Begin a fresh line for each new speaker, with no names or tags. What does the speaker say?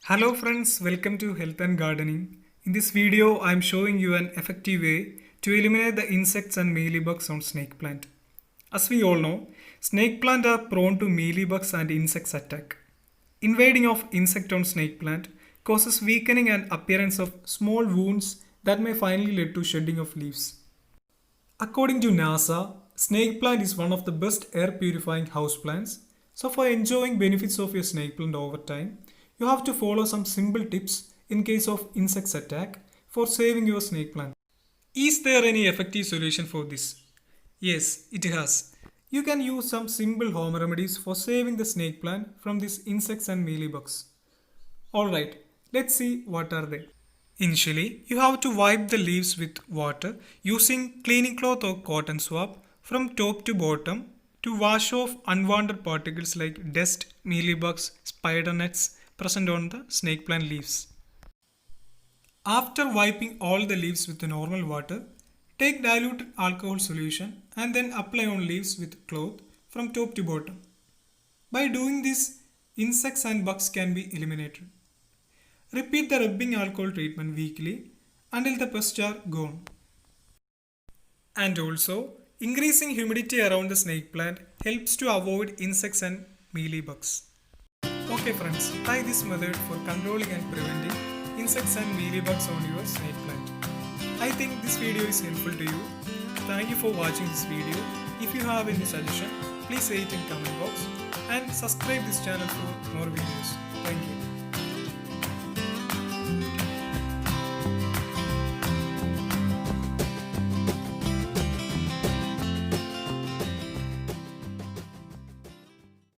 Hello friends, welcome to Health and Gardening. In this video, I am showing you an effective way to eliminate the insects and mealybugs on snake plant. As we all know, snake plant are prone to mealybugs and insects attack. Invading of insect on snake plant causes weakening and appearance of small wounds that may finally lead to shedding of leaves. According to NASA, snake plant is one of the best air purifying houseplants. So for enjoying benefits of your snake plant over time, you have to follow some simple tips in case of insects attack for saving your snake plant. Is there any effective solution for this? Yes, it has. You can use some simple home remedies for saving the snake plant from these insects and mealybugs. Alright, let's see what are they. Initially, you have to wipe the leaves with water using cleaning cloth or cotton swab from top to bottom to wash off unwanted particles like dust, mealybugs, spider nets present on the snake plant leaves. After wiping all the leaves with the normal water, take diluted alcohol solution and then apply on leaves with cloth from top to bottom. By doing this, insects and bugs can be eliminated. Repeat the rubbing alcohol treatment weekly until the pests are gone. And also, increasing humidity around the snake plant helps to avoid insects and mealybugs. Okay friends, try this method for controlling and preventing insects and mealybugs on your snake plant. I think this video is helpful to you. Thank you for watching this video. If you have any suggestion, please say it in comment box and subscribe this channel for more videos. Thank you.